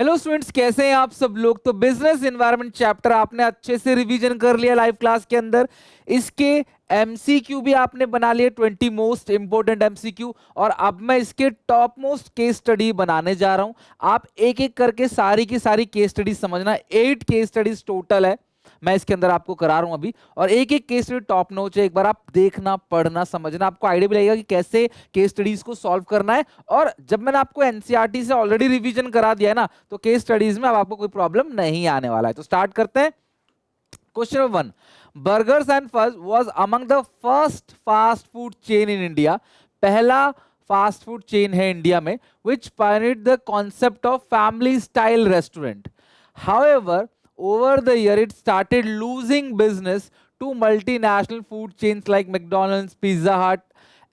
Hello students, कैसे हैं आप सब लोग। तो बिजनेस एनवायरनमेंट चैप्टर आपने अच्छे से रिवीजन कर लिया लाइव क्लास के अंदर। इसके एमसीक्यू भी आपने बना लिए 20 मोस्ट इंपोर्टेंट एमसीक्यू, और अब मैं इसके टॉप मोस्ट केस स्टडी बनाने जा रहा हूं। आप एक एक करके सारी की सारी केस स्टडी समझना। 8 केस स्टडीज टोटल है, मैं इसके अंदर आपको करा रहा हूं अभी। और एक एक केस स्टडी टॉप नॉच है, एक बार आप देखना, पढ़ना, समझना, आपको आइडिया भी लगेगा कि कैसे केस स्टडीज को सॉल्व करना है। और जब मैंने आपको एनसीईआरटी से ऑलरेडी रिवीजन करा दिया है ना, तो केस स्टडीज में अब आपको कोई प्रॉब्लम नहीं आने वाला है। तो स्टार्ट करते हैं। Question number 1, burgers and fudge was among the first fast food chain in India. पहला फास्ट फूड चेन है इंडिया में which pioneered the concept of family style restaurant. However, over the year it started losing business to multinational food chains like McDonald's, Pizza Hut,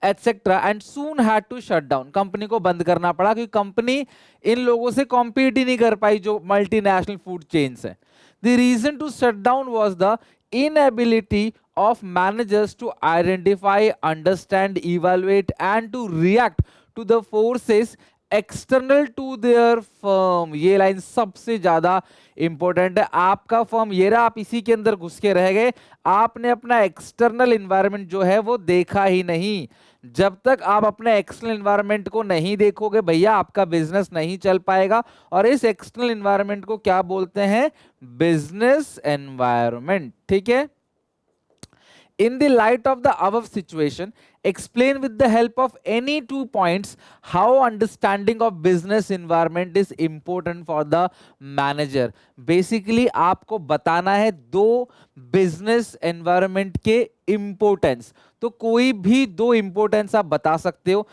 etc. and soon had to shut down. Company को बंद करना पड़ा क्योंकि company इन लोगों से compete ही नहीं कर पाई जो मल्टीनेशनल फूड चेन्स हैं। The reason to shut down was the inability of managers to identify, understand, evaluate, and to react to the forces external to their firm. ये लाइन सबसे ज्यादा इंपॉर्टेंट है। आपका फर्म ये रहा, आप इसी के अंदर घुस के रह गए, आपने अपना एक्सटर्नल एनवायरनमेंट जो है वो देखा ही नहीं। जब तक आप अपने एक्सटर्नल एनवायरनमेंट को नहीं देखोगे भैया, आपका बिजनेस नहीं चल पाएगा। और इस एक्सटर्नल एनवायरनमेंट को क्या बोलते हैं? Business environment. ठीक है। In the light of the above situation, explain with the help of any 2 points how understanding of business environment is important for the manager. Basically आपको बताना है 2 business environment के importance। तो कोई भी 2 importance आप बता सकते हो।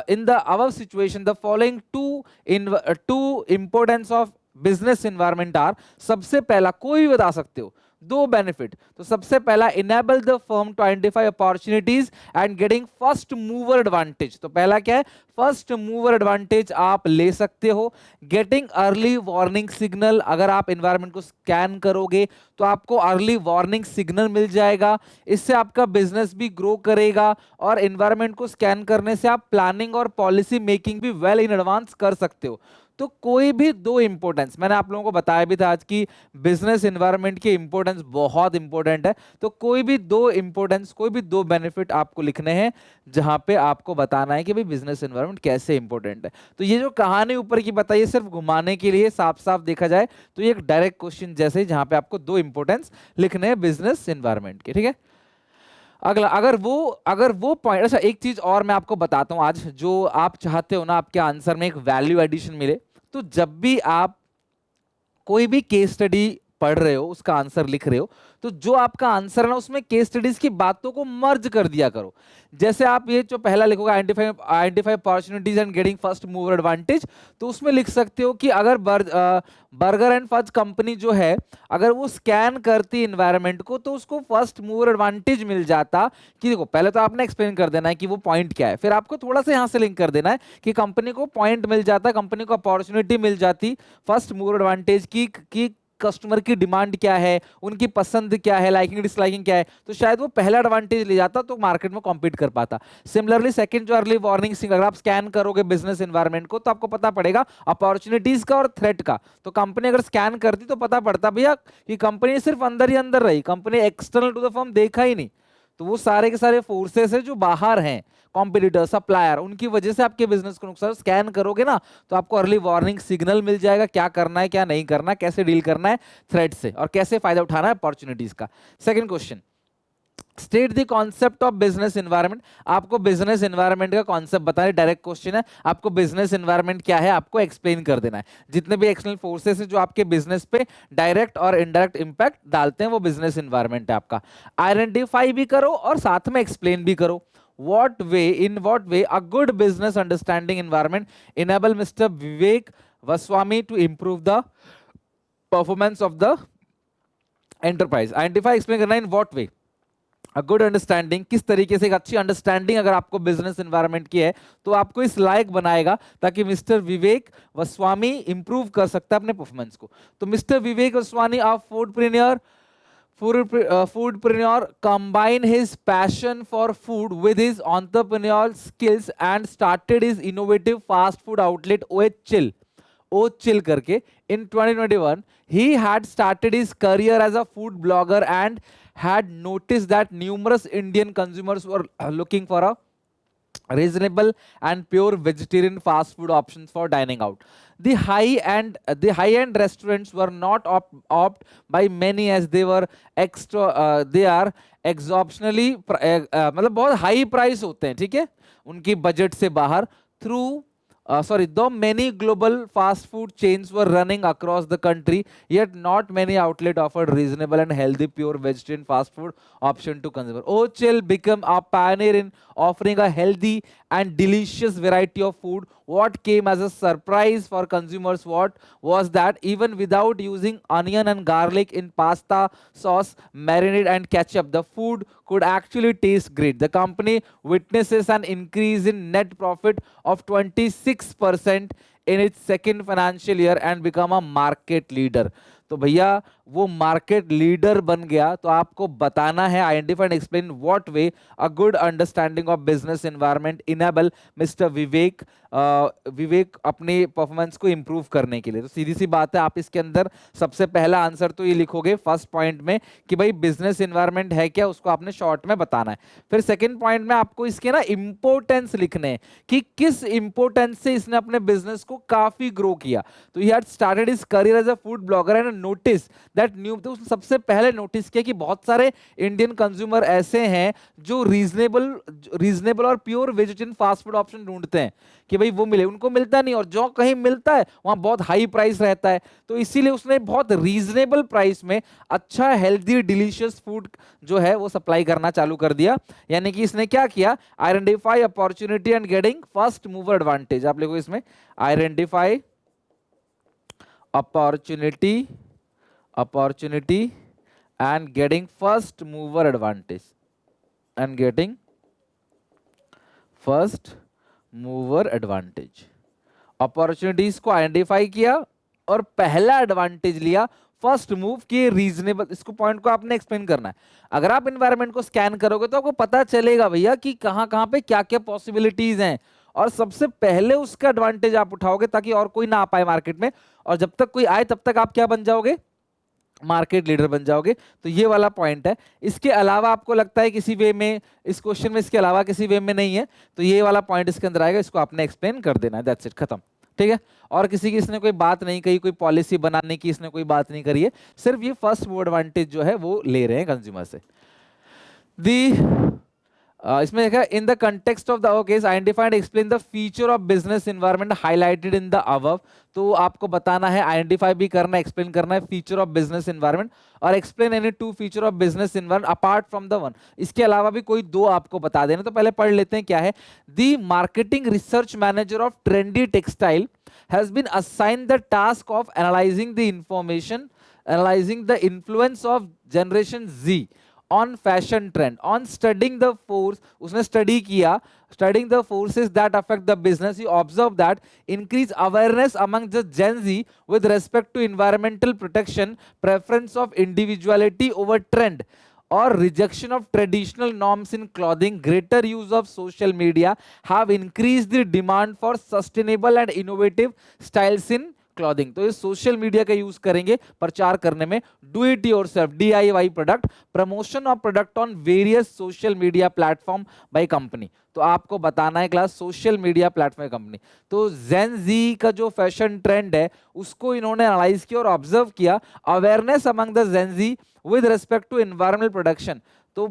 In the above situation, the following two importance of business environment are. सबसे पहला कोई भी बता सकते हो, 2 बेनिफिट। तो सबसे पहला, enable the firm to identify opportunities and getting first mover advantage. तो पहला क्या है? फर्स्ट मूवर एडवांटेज आप ले सकते हो। गेटिंग अर्ली वार्निंग सिग्नल, अगर आप एनवायरमेंट को स्कैन करोगे तो आपको अर्ली वार्निंग सिग्नल मिल जाएगा। इससे आपका बिजनेस भी ग्रो करेगा। और एनवायरमेंट को स्कैन करने से आप प्लानिंग और पॉलिसी मेकिंग भी वेल इन एडवांस कर सकते हो। तो कोई भी 2 इंपॉर्टेंस, मैंने आप लोगों को बताया भी था आज की बिजनेस एनवायरनमेंट की इंपॉर्टेंस बहुत इंपॉर्टेंट है। तो कोई भी 2 इंपॉर्टेंस, कोई भी 2 बेनिफिट आपको लिखने हैं जहां पे आपको बताना है कि भाई बिजनेस एनवायरनमेंट कैसे इंपॉर्टेंट है। तो ये जो कहानी ऊपर की बताइए सिर्फ घुमाने के लिए, साफ साफ देखा जाए तो ये एक डायरेक्ट क्वेश्चन जैसे ही, जहां पे आपको 2 इंपॉर्टेंस लिखने हैं बिजनेस एनवायरनमेंट के। ठीक है। अगला, अगर वो पॉइंट, अच्छा एक चीज और मैं आपको बताता हूं आज, जो आप चाहते हो ना आपके आंसर में एक वैल्यू एडिशन मिले। तो जब भी आप कोई भी केस स्टडी पढ़ रहे हो, उसका आंसर लिख रहे हो, तो जो आपका आंसर है ना उसमें केस स्टडीज की बातों को मर्ज कर दिया करो। जैसे आप ये जो पहला लिखोगे, identify opportunities and getting first mover advantage, तो उसमें लिख सकते हो कि अगर बर्गर एंड फज कंपनी जो है, अगर वो स्कैन करती इन्वायरमेंट को तो उसको फर्स्ट मूवर एडवांटेज मिल जाता। कि देखो, पहले तो आपने एक्सप्लेन कर देना है कि वो पॉइंट क्या है, फिर आपको थोड़ा सा यहां से लिंक कर देना है कि कंपनी को पॉइंट मिल जाता, कंपनी को अपॉर्चुनिटी मिल जाती फर्स्ट मूवर एडवांटेज की कस्टमर की डिमांड क्या है, उनकी पसंद क्या है, लाइकिंग डिसलाइकिंग क्या है, तो शायद वो पहला एडवांटेज ले जाता तो मार्केट में कॉम्पीट कर पाता। सिमिलरली सेकंड जो अर्ली वार्निंग सिग्नल, अगर आप स्कैन करोगे बिजनेस एनवायरनमेंट को तो आपको पता पड़ेगा अपॉर्चुनिटीज का और थ्रेट का। तो कंपनी अगर स्कैन करती तो पता पड़ता भैया कि कंपनी सिर्फ अंदर ही अंदर रही, company external to the firm देखा ही नहीं। तो वो सारे के सारे फोर्सेस है जो बाहर हैं, कॉम्पिटिटर, सप्लायर, उनकी वजह से आपके बिजनेस को नुकसान। स्कैन करोगे ना तो आपको अर्ली वार्निंग सिग्नल मिल जाएगा, क्या करना है क्या नहीं करना है, कैसे डील करना है थ्रेट से, और कैसे फायदा उठाना है अपॉर्चुनिटीज का। Second question, state the concept of business environment. आपको बिजनेस एनवायरनमेंट का कॉन्सेप्ट बताना है, डायरेक्ट क्वेश्चन है। आपको बिजनेस एनवायरनमेंट क्या है आपको एक्सप्लेन कर देना है। जितने भी एक्सटर्नल फोर्सेस हैं जो आपके बिजनेस पे डायरेक्ट और इनडायरेक्ट इंपैक्ट डालते हैं, वो बिजनेस एनवायरनमेंट है आपका। आइडेंटिफाई भी करो और साथ में एक्सप्लेन भी करो। in what way a good business understanding environment enable Mr. Vivek Vaswamy to improve the performance of the enterprise? Identify, explain करना in what way a good understanding, किस तरीके से एक अच्छी अंडरस्टैंडिंग अगर आपको बिजनेस एनवायरनमेंट की है तो आपको इस लायक बनाएगा ताकि मिस्टर विवेक वस्वामी इंप्रूव कर सकता है अपने परफॉर्मेंस को। तो mister Vivek Vaswami of foodpreneur combined his passion for food with his entrepreneurial skills and started his innovative fast food outlet OH Chill. ओचिल करके. In 2021 he had started his career as a food blogger and had noticed that numerous Indian consumers were looking for a reasonable and pure vegetarian fast food options for dining out. The high end restaurants were not opt by many as they were they are exceptionally मतलब बहुत high price होते हैं, ठीक है, उनकी budget से बाहर. Through though many global fast food chains were running across the country, yet not many outlets offered reasonable and healthy pure vegetarian fast food option to consumer. Ochil became a pioneer in offering a healthy and delicious variety of food. What came as a surprise for consumers was that even without using onion and garlic in pasta sauce, marinade and ketchup, the food could actually taste great. The company witnesses an increase in net profit of 26% in its second financial year and become a market leader. तो भैया वो market leader बन गया. तो आपको बताना है identify and explain what way a good understanding of business environment enable mister Vivek अपनी परफॉर्मेंस को इंप्रूव करने के लिए. तो सीधी सी बात है, आप इसके अंदर सबसे पहला आंसर तो ये लिखोगे फर्स्ट पॉइंट में कि भाई बिजनेस एनवायरनमेंट है क्या, उसको आपने शॉर्ट में बताना है. फिर सेकंड पॉइंट में आपको इसके ना इंपोर्टेंस लिखने हैं कि किस इंपोर्टेंस से इसने अपने बिजनेस को काफी ग्रो किया. तो he had started his career as a food blogger and notice that new. तो उसने सबसे पहले नोटिस किया कि बहुत सारे इंडियन कंज्यूमर ऐसे हैं जो रीजनेबल और pure vegetarian fast food option ढूंढते हैं कि भाई वो मिले, उनको मिलता नहीं, और जो कहीं मिलता है वहां बहुत हाई प्राइस रहता है. तो इसीलिए उसने बहुत रीजनेबल प्राइस में अच्छा हेल्दी डिलीशियस फूड जो है वो सप्लाई करना चालू कर दिया. यानी कि इसने क्या किया, identify opportunity and getting first mover advantage. आप लिखो इसमें identify opportunity and getting first mover advantage opportunities को आइडेंटिफाई किया और पहला एडवांटेज लिया, फर्स्ट मूव किए रीजनेबल. इसको पॉइंट को आपने एक्सप्लेन करना है. अगर आप एनवायरनमेंट को स्कैन करोगे तो आपको पता चलेगा भैया कि कहां कहां पे क्या क्या पॉसिबिलिटीज हैं, और सबसे पहले उसका एडवांटेज आप उठाओगे ताकि और कोई ना आ पाए मार्केट में. और जब तक कोई आए तब तक आप क्या बन जाओगे, मार्केट लीडर बन जाओगे. तो ये वाला पॉइंट है. इसके अलावा आपको लगता है किसी वे में इस क्वेश्चन में इसके अलावा किसी वे में नहीं है, तो ये वाला पॉइंट इसके अंदर आएगा, इसको आपने एक्सप्लेन कर देना है. दैट्स इट, खत्म. ठीक है. और किसी की इसने कोई बात नहीं कही, कोई पॉलिसी बनाने की इसने कोई बात नहीं करी है, सिर्फ ये फर्स्ट मूव एडवांटेज जो है वो ले रहे हैं कंज्यूमर से. इसमें देखा in the context of the case identify and explain the feature of business environment highlighted in the above. तो आपको बताना है, आइडेंटिफाई भी करना है, एक्सप्लेन करना है फीचर ऑफ बिजनेस एनवायरनमेंट, और explain any two feature of business environment apart from the one. इसके अलावा भी कोई दो आपको बता देना. तो पहले पढ़ लेते हैं क्या है. The marketing research manager of trendy textile has been assigned the task of analysing the influence of generation Z on fashion trend, on studying the force. उसने study किया, studying the forces that affect the business. He observed that increased awareness among the Gen Z with respect to environmental protection, preference of individuality over trend, or rejection of traditional norms in clothing, greater use of social media have increased the demand for sustainable and innovative styles in clothing. तो ये social media का use करेंगे प्रचार करने में. Do it yourself DIY product, promotion of product on various social media platform by company. तो आपको बताना है class social media platform company. तो जेन जी का जो फैशन ट्रेंड है उसको इन्होंने एनालाइज किया और ऑब्जर्व किया. Awareness among the Gen Z with respect to environmental production. तो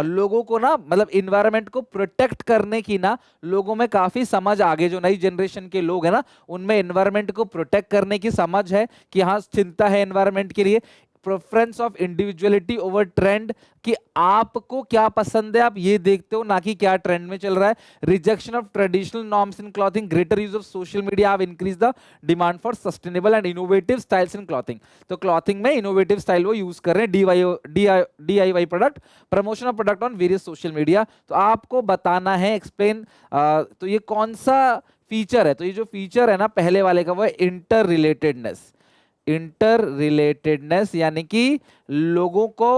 लोगों को ना मतलब इन्वायरमेंट को प्रोटेक्ट करने की ना लोगों में काफी समझ आगे, जो नई जनरेशन के लोग हैं ना उनमें इन्वायरमेंट को प्रोटेक्ट करने की समझ है कि हाँ चिंता है इन्वायरमेंट के लिए. Preference of individuality over trend, कि आपको क्या पसंद है आप ये देखते हो ना कि क्या ट्रेंड में चल रहा है. Rejection of traditional norms in clothing, greater use of social media have increase the demand for sustainable and innovative styles in clothing. तो क्लॉथिंग में इनोवेटिव स्टाइल वो यूज कर रहे हैं. DIY product, promotion of product on various social media. तो आपको बताना है एक्सप्लेन. तो ये कौन सा फीचर है, तो ये जो फीचर है ना पहले वाले का वो है इंटर रिलेटेडनेस. यानी कि लोगों को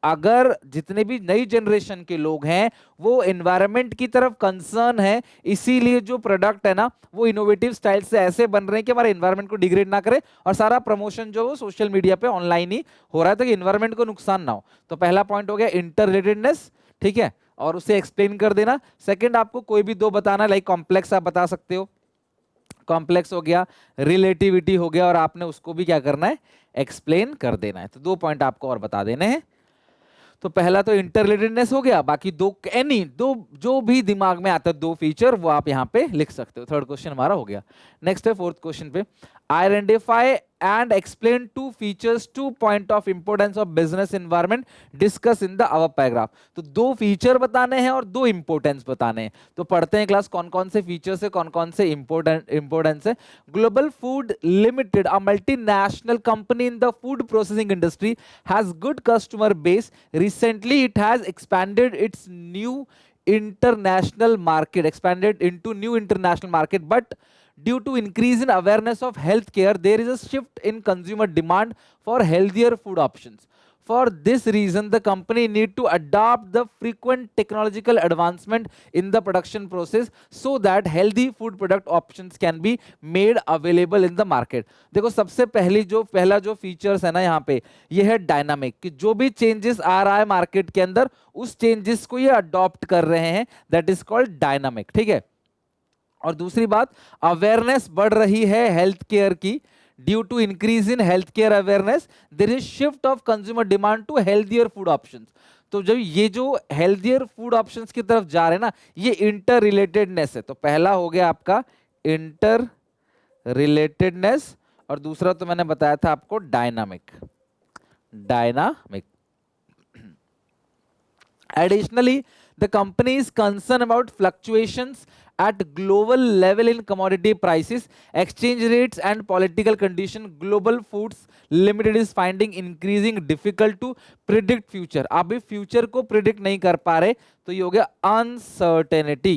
अगर जितने भी नई जनरेशन के लोग हैं वो एनवायरनमेंट की तरफ कंसर्न है, इसीलिए जो प्रोडक्ट है ना वो इनोवेटिव स्टाइल से ऐसे बन रहे हैं कि हमारे एनवायरनमेंट को डिग्रेड ना करे, और सारा प्रमोशन जो वो सोशल मीडिया पे ऑनलाइन ही हो रहा है ताकि एनवायरनमेंट को नुकसान ना हो। तो पहला पॉइंट हो गया इंटर रिलेटेडनेस, ठीक है, और उसे एक्सप्लेन कर देना। सेकंड, आपको कोई भी दो बताना, लाइक कॉम्प्लेक्स आप बता सकते हो, कॉम्प्लेक्स हो गया, रिलेटिविटी हो गया, और आपने उसको भी क्या करना है, एक्सप्लेन कर देना है। तो 2 पॉइंट आपको और बता देने हैं। तो पहला तो इंटररिलेटेडनेस हो गया, बाकी दो एनी दो जो भी दिमाग में आता है 2 फीचर वो आप यहाँ पे लिख सकते हो। थर्ड क्वेश्चन हमारा हो गया। नेक्स्ट है फोर्थ क्वेश्चन पे, identify and explain 2 features 2 point of importance of business environment discuss in the our paragraph. तो 2 फीचर बताने हैं और 2 इंपोर्टेंस बताने हैं। तो पढ़ते हैं क्लास कौन कौन से फीचर्स है, कौन कौन से इंपोर्टेंस है। Global food limited, a multinational company in the food processing industry, has good customer base. Recently, it has expanded into new international market, but due to increase in awareness of healthcare, there is a shift in consumer demand for healthier food options. For this reason, the company need to adopt the frequent technological advancement in the production process so that healthy food product options can be made available in the market. देखो सबसे पहला जो features है ना यहाँ पे, ये है डायनामिक, कि जो भी चेंजेस आ रहा है मार्केट के अंदर उस चेंजेस को ये अडॉप्ट कर रहे हैं, दैट इज कॉल्ड डायनामिक, ठीक है। और दूसरी बात, अवेयरनेस बढ़ रही है हेल्थ केयर की, due to increase in health care awareness there is shift of consumer demand to healthier food options. तो जब ये जो हेल्थियर फूड ऑप्शंस की तरफ जा रहे हैं ना, ये इंटर रिलेटेडनेस है। तो पहला हो गया आपका इंटर रिलेटेडनेस, और दूसरा तो मैंने बताया था आपको dynamic. Additionally, the company is concerned about fluctuations at global level in commodity prices, exchange rates and political condition. Global Foods Limited is finding increasing difficult to predict future. आप भी future को प्रिडिक्ट नहीं कर पा रहे, तो ये हो गया अनसर्टेनिटी,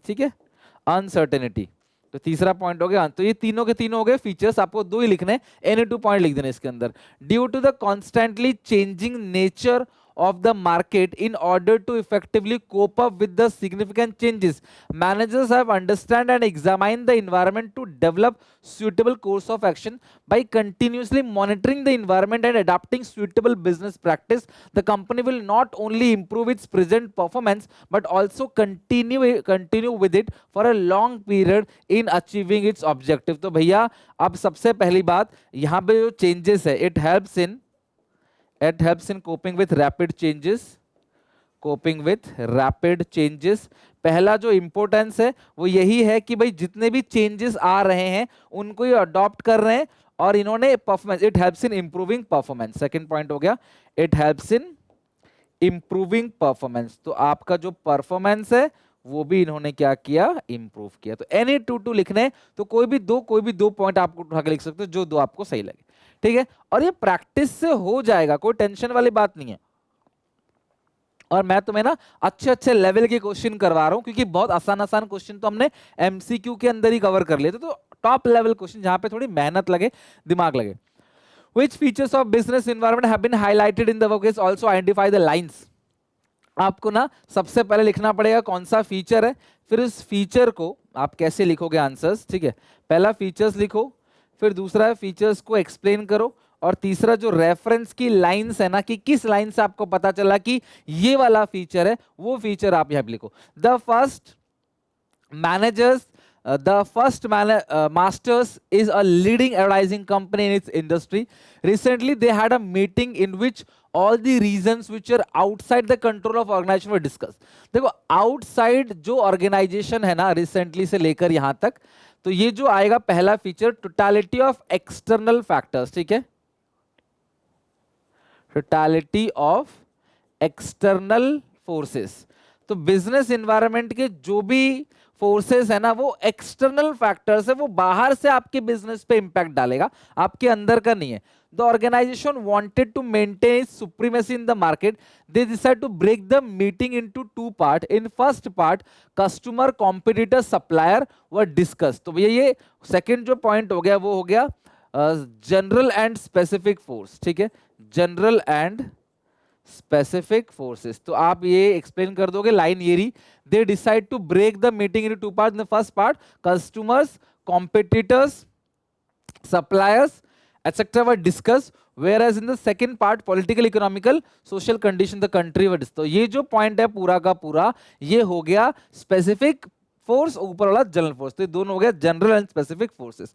ठीक है, अनसर्टेनिटी। तो तीसरा पॉइंट हो गया। तो ये तीनों के तीनों हो गए फीचर्स, आपको 2 ही लिखने, एनी 2 पॉइंट लिख देने इसके अंदर। Due to the constantly changing nature of the market, in order to effectively cope up with the significant changes, managers have understand and examined the environment to develop suitable course of action. By continuously monitoring the environment and adapting suitable business practice, the company will not only improve its present performance but also continue with it for a long period in achieving its objective. तो भैया अब सबसे पहली बात यहाँ पे जो changes है, it helps in coping with rapid changes। पहला जो इंपोर्टेंस है वो यही है कि भाई जितने भी चेंजेस आ रहे हैं उनको ये अडॉप्ट कर रहे हैं, और इन्होंने performance, it helps in improving performance. Second point हो गया, it helps in improving performance. तो आपका जो परफॉर्मेंस है वो भी इन्होंने क्या किया, इंप्रूव किया। तो एनी 2 लिखने, तो कोई भी दो पॉइंट आपको उठा के लिख सकते हो, जो दो आपको सही लगे, ठीक है। और ये प्रैक्टिस से हो जाएगा, कोई टेंशन वाली बात नहीं है। और मैं तुम्हें ना अच्छे लेवल के क्वेश्चन करवा रहा हूं, क्योंकि बहुत आसान क्वेश्चन तो हमने एमसीक्यू के अंदर ही कवर कर लिए थे। तो टॉप लेवल क्वेश्चन जहां पे थोड़ी मेहनत लगे, दिमाग लगे। Which features of business environment have been highlighted in the work is also identify the lines। आपको ना सबसे पहले लिखना पड़ेगा कौन सा फीचर है, फिर उस फीचर को आप कैसे लिखोगे आंसर्स, ठीक है। पहला फीचर्स लिखो, फिर दूसरा फीचर्स को एक्सप्लेन करो, और तीसरा जो रेफरेंस की लाइंस है ना, कि किस लाइन से आपको पता चला कि ये वाला फीचर है, वो फीचर आप यहां पे लिखो। The first Masters is a leading advertising company in its industry. Recently, they had a meeting in which all the reasons which are outside the control of organization were discussed. देखो outside जो organization है ना, recently से लेकर यहाँ तक, तो ये जो आएगा पहला feature, totality of external factors, ठीक है, totality of external forces। तो बिजनेस एनवायरनमेंट के जो भी फोर्सेस है ना, वो एक्सटर्नल फैक्टर्स है, वो बाहर से आपके बिजनेस पे इंपैक्ट डालेगा, आपके अंदर का नहीं है। The organization wanted to maintain its supremacy in the market. They decided to break the meeting into 2 parts. In first part, customer, competitor, supplier were discussed. तो भैया ये सेकंड जो पॉइंट हो गया वो हो गया जनरल एंड स्पेसिफिक फोर्स, ठीक है, जनरल एंड स्पेसिफिक फोर्सेस। तो आप ये एक्सप्लेन कर दोगे, लाइन ये रही, they decide to break the meeting into two parts. In the first part customers, competitors, suppliers etc were discussed, whereas in the second part political, economical, social condition the country were discussed। तो ये जो point है पूरा का पूरा ये हो गया स्पेसिफिक फोर्स, ऊपर वाला जनरल फोर्स, तो ये दोनों हो गया general and specific forces.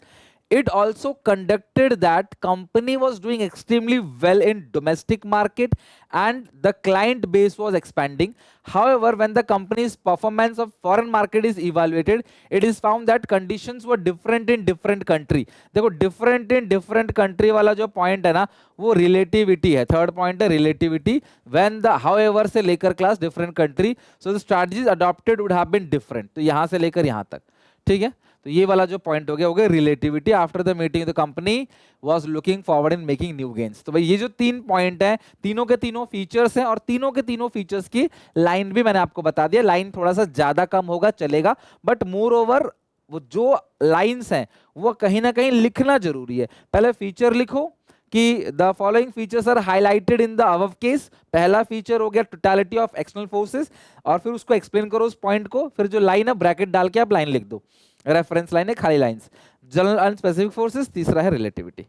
It also conducted that company was doing extremely well in domestic market and the client base was expanding. However, when the company's performance of foreign market is evaluated, it is found that conditions were different in different country। देखो different in different country वाला जो point है ना वो relativity है, third point है relativity। When the however से लेकर class different country, so the strategies adopted would have been different। तो यहाँ से लेकर यहाँ तक, ठीक है। तो ये वाला जो पॉइंट हो गया relativity. After the meeting the company was looking forward in making new gains. तो भाई ये जो तीन पॉइंट हैं तीनों के तीनों फीचर्स हैं और तीनों के तीनों फीचर्स की लाइन भी मैंने आपको बता दिया। लाइन थोड़ा सा ज्यादा कम होगा चलेगा, बट मोर ओवर वो जो लाइंस हैं वो कहीं ना कहीं लिखना जरूरी है। पहले फीचर लिखो कि the following features are highlighted in the above case. पहला फीचर हो गया टोटलिटी ऑफ एक्सटर्नल फोर्सेस, और फिर उसको एक्सप्लेन करो उस पॉइंट को, फिर जो लाइन है ब्रैकेट डाल के आप लाइन लिख दो, रेफरेंस लाइन है खाली lines. General and specific forces, तीसरा है रिलेटिविटी,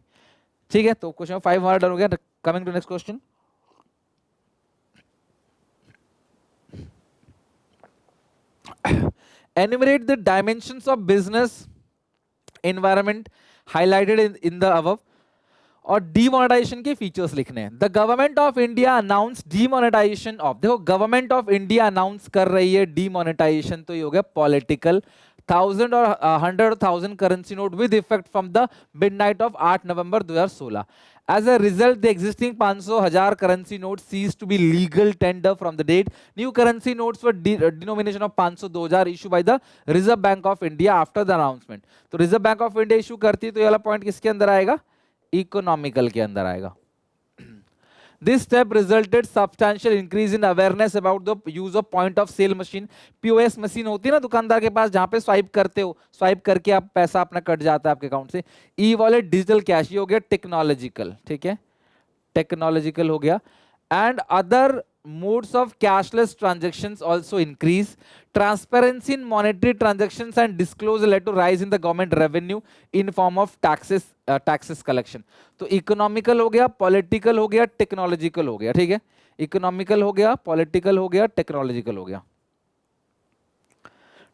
ठीक है। तो क्वेश्चन 5 हमारा डन हो गया। Coming to next question, enumerate the dimensions of business environment highlighted in the above, और डीमोनेटाइजेशन के फीचर्स लिखने हैं। The government of India announce demonetisation of, देखो गवर्नमेंट ऑफ इंडिया अनाउंस कर रही है डीमोनेटाइजेशन, तो ये हो गया पॉलिटिकल। 1000 और 100 और 1000 currency note with effect from the midnight of 8 November 2016। As a result, the existing 500,000 currency notes ceased to be legal tender from the date. New currency notes were denomination of 500 2000 issued by the Reserve Bank of India after the announcement। तो Reserve Bank of India issue करती है, तो ये वाला point किसके अंदर आएगा? Economical के अंदर आएगा। This step resulted substantial increase in awareness about the use of point of sale machine। POS machine होती है ना दुकानदार के पास, जहां पे स्वाइप करते हो, स्वाइप करके आप पैसा अपना कट जाता है आपके अकाउंट से। ई वॉलेट, डिजिटल कैश, ये हो गया टेक्नोलॉजिकल, ठीक है, टेक्नोलॉजिकल हो गया। And other modes of cashless transactions also increase। Transparency in monetary transactions and disclosure led to rise in the government revenue in form of taxes collection। तो economical हो गया, पॉलिटिकल हो गया, टेक्नोलॉजिकल हो गया, ठीक है। इकोनॉमिकल हो गया, पॉलिटिकल हो गया, टेक्नोलॉजिकल हो गया,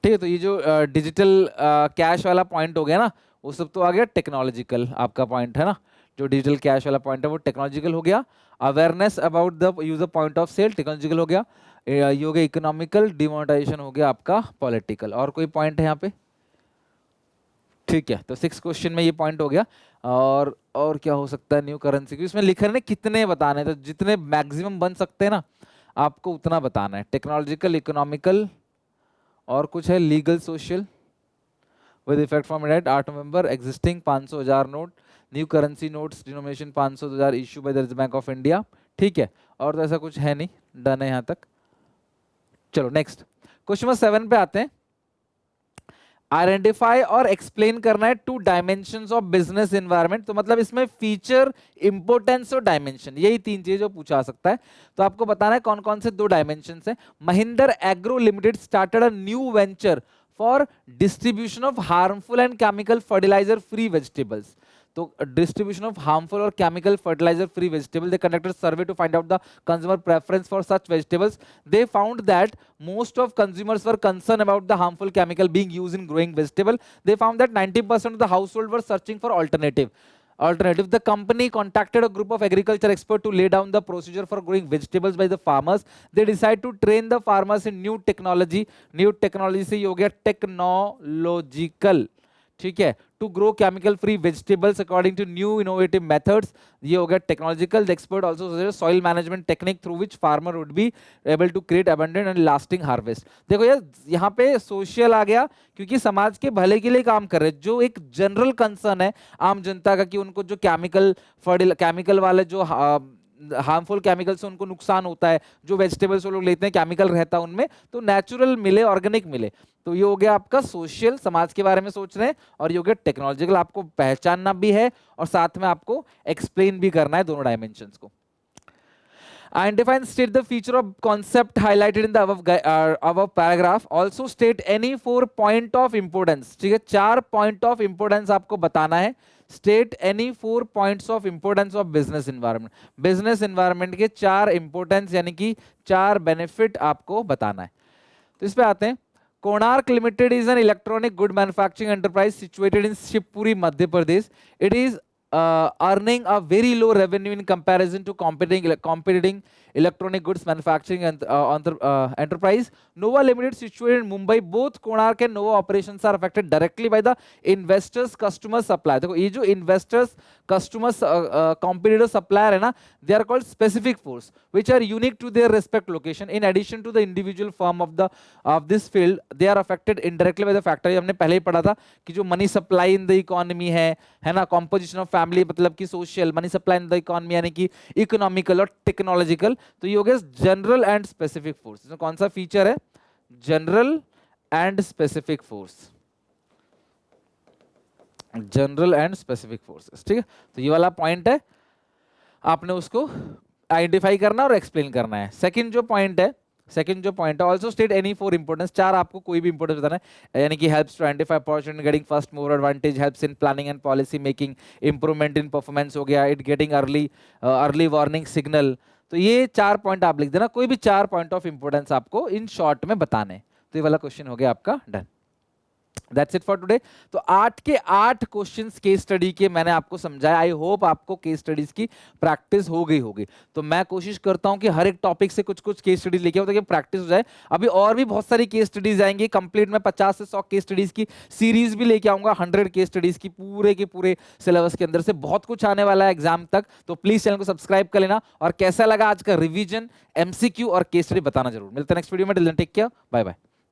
ठीक है। तो ये जो डिजिटल कैश वाला पॉइंट हो गया ना, वो सब तो आ गया टेक्नोलॉजिकल आपका पॉइंट है ना। जो डिजिटल कैश वाला पॉइंट है वो टेक्नोलॉजिकल हो गया। Awareness about the user point of sale technological हो गया। ये हो गया इकोनॉमिकल, डिमोनेटाइजेशन हो गया आपका पॉलिटिकल। और कोई पॉइंट है यहाँ पे? ठीक है, तो 6 क्वेश्चन में ये पॉइंट हो गया। और क्या हो सकता है न्यू करेंसी की, इसमें लिख रहे हैं कितने बताने, तो जितने मैक्सिमम बन सकते हैं ना आपको उतना बताना है। टेक्नोलॉजिकल, इकोनॉमिकल, और कुछ है legal social with effect from 8 November, existing 500,000 note, new currency notes denomination 500,000 issue by the reserve bank of India, ठीक है। और तो ऐसा कुछ है नहीं, डन है यहाँ तक। चलो नेक्स्ट क्वेश्चन नंबर 7 पे आते हैं। आइडेंटिफाई और एक्सप्लेन करना है 2 डायमेंशंस ऑफ बिजनेस एनवायरनमेंट। तो मतलब इसमें फीचर, इंपोर्टेंस और डायमेंशन, यही 3 चीजें जो पूछा सकता है। तो आपको बताना है कौन कौन से 2 डायमेंशंस हैं। Mahinder agro limited started a new venture for distribution of harmful and chemical fertiliser free vegetables. तो डिस्ट्रीब्यूशन ऑफ हार्मफुल और chemical fertiliser free vegetable, they conducted survey to find out the consumer preference for such vegetables. They found that most of consumers were concerned about the harmful chemical being used in growing vegetable। They found that 90% of the household were searching for alternative। The company contacted a group of agriculture experts to lay down the procedure for growing vegetables by the farmers। They decided to train the farmers in new technology। New technology से ये हो गया technological, ठीक है, to grow chemical free vegetables according to new innovative methods, ये हो गया technological. The expert also suggest soil management technique through which farmer would be able to create abundant and lasting harvest. देखो यार यहाँ पे social आ गया क्योंकि समाज के भले के लिए काम कर रहे हैं। जो एक जनरल कंसर्न है आम जनता का कि उनको जो केमिकल वाले जो हार्मफुल केमिकल से उनको नुकसान होता है, जो वेजिटेबल्स वो लोग लेते हैं केमिकल रहता है उनमें, तो नेचुरल मिले, ऑर्गेनिक मिले। तो ये हो गया आपका सोशल, समाज के बारे में सोच रहे हैं, और ये हो गया टेक्नोलॉजिकल, आपको पहचानना भी है और साथ में आपको एक्सप्लेन भी करना है दोनों डायमेंशंस को। Identify and state the feature of concept highlighted in the above paragraph. Also state any 4 point of importance. ठीक है, 4 point of importance आपको बताना है. State any 4 points of importance of business environment. Business environment के 4 importance यानी कि 4 benefit आपको बताना है. तो इस पे आते हैं. Konark Limited is an electronic good manufacturing enterprise situated in Shivpuri, Madhya Pradesh. It is earning a very low revenue in comparison to competing electronic goods manufacturing and enterprise. Nova Limited, situated in Mumbai. Both Konark and Nova operations are affected directly by the investors customer supply. देखो ये जो investors customers competitor supplier है ना, they are called specific force which are unique to their respect location. In addition to the individual firm of this field, they are affected indirectly by the factor. हमने पहले ही पढ़ा था कि जो money supply in the economy है ना, composition of family मतलब कि social, money supply in the economy यानी कि economical और technological. तो ये हो गया जनरल एंड स्पेसिफिक फोर्स. इसमें कौन सा फीचर है? General and specific force. General and specific forces. ठीक है, तो ये वाला पॉइंट है, आपने उसको आइडेंटिफाई करना और एक्सप्लेन करना है. सेकंड जो पॉइंट है, ऑल्सो स्टेट एनी 4 इंपोर्टेंस. 4 आपको कोई भी इंपोर्टेंस बताना है, यानी कि helps to identify opportunity, getting first mover advantage, helps in planning and policy making, improvement in performance हो गया, it getting early warning signal. तो ये 4 पॉइंट आप लिख देना. कोई भी 4 पॉइंट ऑफ इंपोर्टेंस आपको इन शॉर्ट में बताने. तो ये वाला क्वेश्चन हो गया आपका done. That's it for today. तो 8 के 8 क्वेश्चंस केस स्टडी के मैंने आपको समझाया. आई होप आपको केस स्टडीज की प्रैक्टिस हो गई होगी. तो मैं कोशिश करता हूं कि हर एक टॉपिक से कुछ कुछ केस स्टडीज लेके आओ ताकि प्रैक्टिस हो जाए. अभी और भी बहुत सारी केस स्टडीज आएंगी. कंप्लीट में 50 से 100 केस स्टडीज की सीरीज भी लेके आऊंगा. 100 केस स्टडीज की पूरे के पूरे सिलेबस के अंदर से. बहुत कुछ आने वाला है एग्जाम तक. तो प्लीज चैनल को सब्सक्राइब कर लेना. और कैसा लगा आज का रिवीजन, एमसीक्यू और केस स्टडी बताना जरूर. मिलते हैं नेक्स्ट वीडियो में. Till then take care, bye bye.